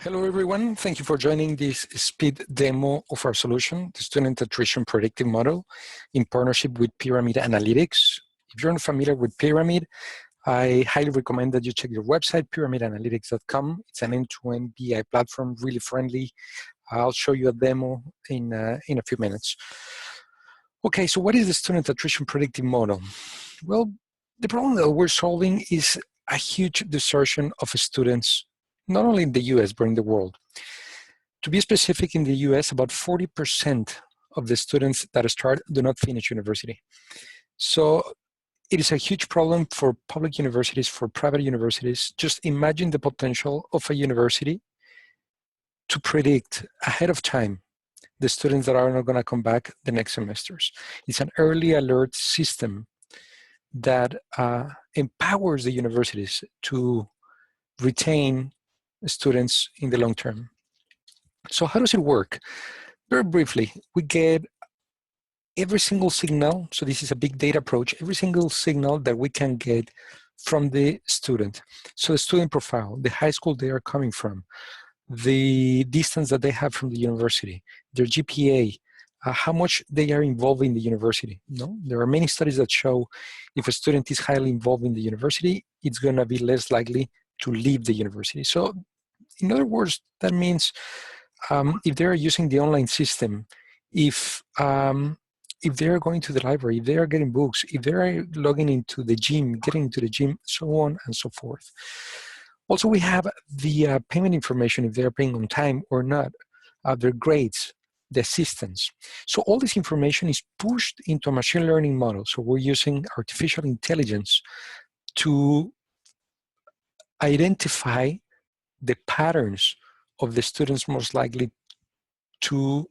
Hello, everyone. Thank you for joining this speed demo of our solution, the Student Attrition Predictive Model, in partnership with Pyramid Analytics. If you're not familiar with Pyramid, I highly recommend that you check your website, pyramidanalytics.com. It's an end-to-end BI platform, really friendly. I'll show you a demo in a few minutes. Okay, so what is the Student Attrition Predictive Model? Well, the problem that we're solving is a huge desertion of students, not only in the US, but in the world. To be specific, in the US, about 40% of the students that start do not finish university. So it is a huge problem for public universities, for private universities. Just imagine the potential of a university to predict ahead of time the students that are not going to come back the next semesters. It's an early alert system that empowers the universities to retain students in the long term. So how does it work? Very briefly, we get every single signal, so this is a big data approach, every single signal that we can get from the student. So the student profile, the high school they are coming from, the distance that they have from the university, their GPA, how much they are involved in the university. There are many studies that show if a student is highly involved in the university, it's going to be less likely to leave the university. So in other words, that means if they're using the online system, if they're going to the library, if they are getting books, if they're logging into the gym, getting into the gym, so on and so forth. Also, we have the payment information, if they're paying on time or not, their grades, the assistance. So all this information is pushed into a machine learning model. So we're using artificial intelligence to identify the patterns of the students most likely to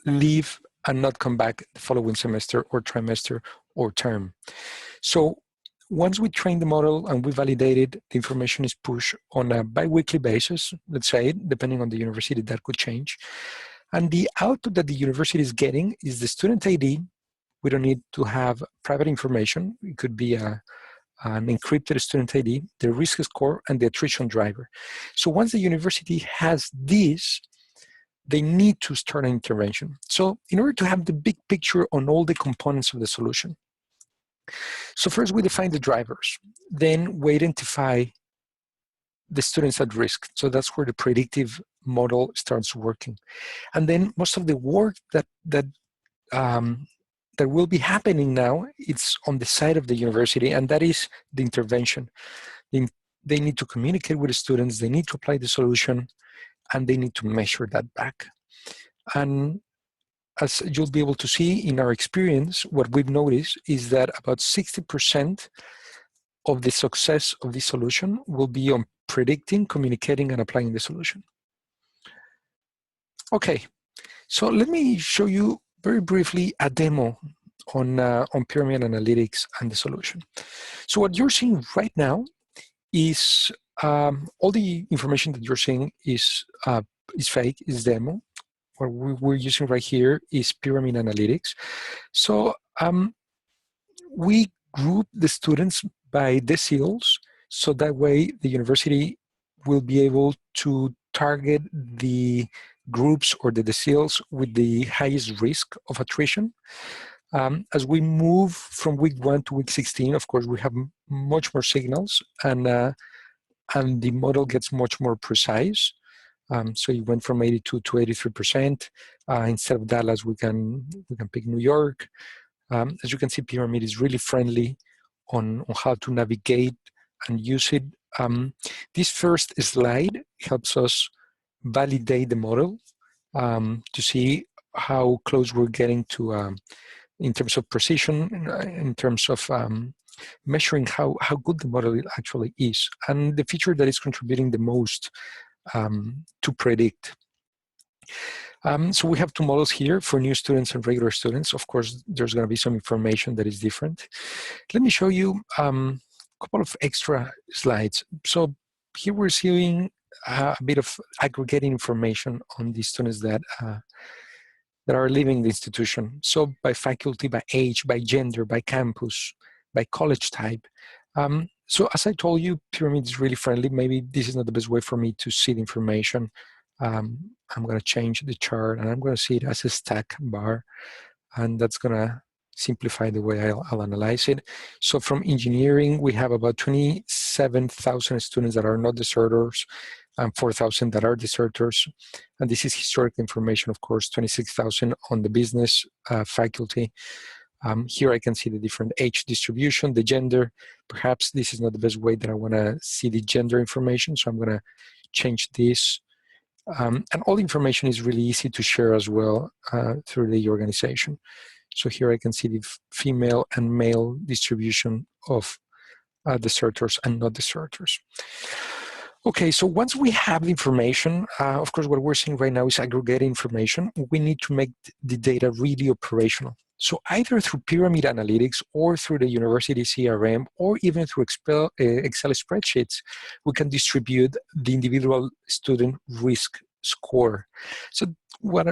leave and not come back the following semester or trimester or term. So once we train the model and we validate it, the information is pushed on a bi-weekly basis, let's say, depending on the university, that could change. And the output that the university is getting is the student ID. We don't need to have private information. It could be an encrypted student ID, the risk score, and the attrition driver. So once the university has this, they need to start an intervention. So in order to have the big picture on all the components of the solution, so first we define the drivers, then we identify the students at risk. So that's where the predictive model starts working. And then most of the work that will be happening now, it's on the side of the university, and that is the intervention. They need to communicate with the students, they need to apply the solution, and they need to measure that back. And as you'll be able to see in our experience, what we've noticed is that about 60% of the success of this solution will be on predicting, communicating, and applying the solution. Okay, so let me show you very briefly a demo on Pyramid Analytics and the solution. So what you're seeing right now is all the information that you're seeing is fake, is demo. What we're using right here is Pyramid Analytics. So we group the students by deciles, so that way the university will be able to target the groups or the deciles with the highest risk of attrition. As we move from week 1 to week 16, of course, we have much more signals, and the model gets much more precise. So it went from 82 to 83%. Instead of Dallas, we can pick New York. As you can see, Pyramid is really friendly on how to navigate and use it. This first slide helps us validate the model to see how close we're getting to in terms of precision, in terms of measuring how good the model actually is, and the feature that is contributing the most to predict. So we have two models here for new students and regular students. Of course, there's going to be some information that is different. Let me show you a couple of extra slides. So here we're seeing a bit of aggregating information on the students that are leaving the institution. So by faculty, by age, by gender, by campus, by college type. So as I told you, Pyramid is really friendly. Maybe this is not the best way for me to see the information. I'm going to change the chart, and I'm going to see it as a stack bar, and that's going to simplify the way I'll analyze it. So from engineering, we have about 27,000 students that are not deserters and 4,000 that are deserters. And this is historic information, of course, 26,000 on the business faculty. Here I can see the different age distribution, the gender. Perhaps this is not the best way that I want to see the gender information, so I'm going to change this. And all the information is really easy to share as well through the organization. So here I can see the female and male distribution of deserters and not deserters. Okay, so once we have the information, of course, what we're seeing right now is aggregate information. We need to make the data really operational. So either through pyramid analytics or through the university CRM or even through Excel spreadsheets, we can distribute the individual student risk score. So what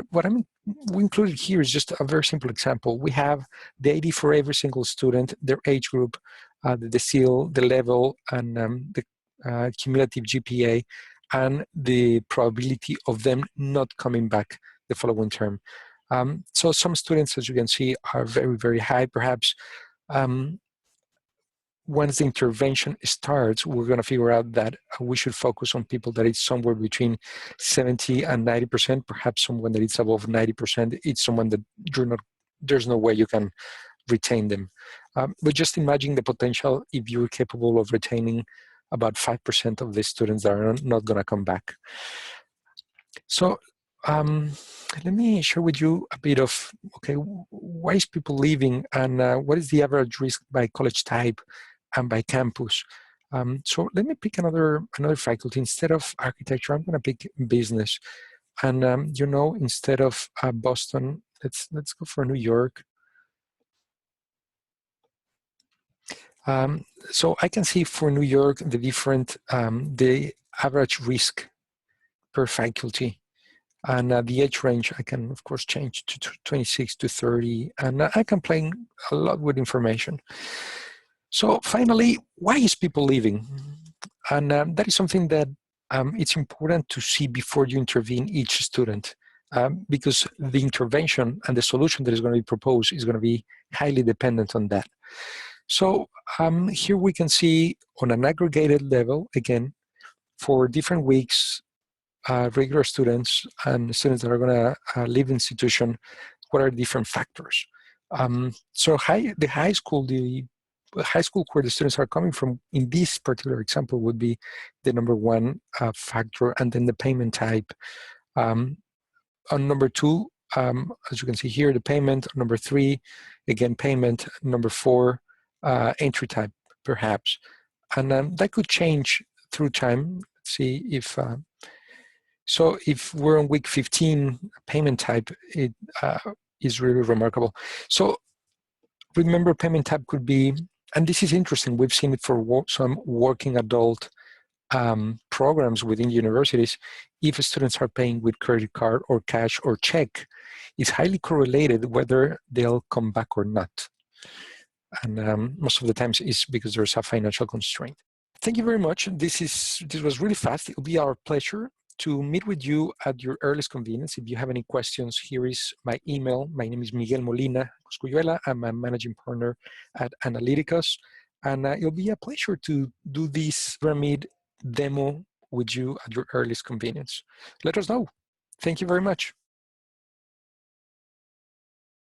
we included here is just a very simple example. We have the ID for every single student, their age group, the decile, the level, and the cumulative GPA, and the probability of them not coming back the following term. So some students, as you can see, are very, very high. Perhaps once the intervention starts, we're going to figure out that we should focus on people that is somewhere between 70 and 90%, perhaps someone that is above 90%. It's someone that there's no way you can retain them. But just imagine the potential if you're capable of retaining about 5% of the students that are not going to come back. So let me share with you a bit of, okay, why is people leaving, and what is the average risk by college type and by campus? So let me pick another faculty. Instead of architecture, I'm going to pick business. And you know, instead of Boston, let's go for New York. So I can see for New York the different, the average risk per faculty. And the age range, I can, of course, change to 26 to 30. And I can play a lot with information. So finally, why is people leaving? And that is something that it's important to see before you intervene each student. Because the intervention and the solution that is going to be proposed is going to be highly dependent on that. So here we can see on an aggregated level, again, for different weeks, regular students and students that are going to leave the institution, what are different factors? So the high school where the students are coming from in this particular example would be the number one factor, and then the payment type. On number two, as you can see here, the payment. Number three, again, payment. Number four, entry type, perhaps. And that could change through time. Let's see if so if we're on week 15, payment type, it is really remarkable. So remember, payment type could be, and this is interesting, we've seen it for some working adult programs within universities. If students are paying with credit card or cash or check, it's highly correlated whether they'll come back or not. And most of the times it's because there's a financial constraint. Thank you very much. This was really fast. It'll be our pleasure to meet with you at your earliest convenience. If you have any questions, here is my email. My name is Miguel Molina Cosculluela. I'm a managing partner at Analyticus. And it'll be a pleasure to do this pyramid demo with you at your earliest convenience. Let us know. Thank you very much.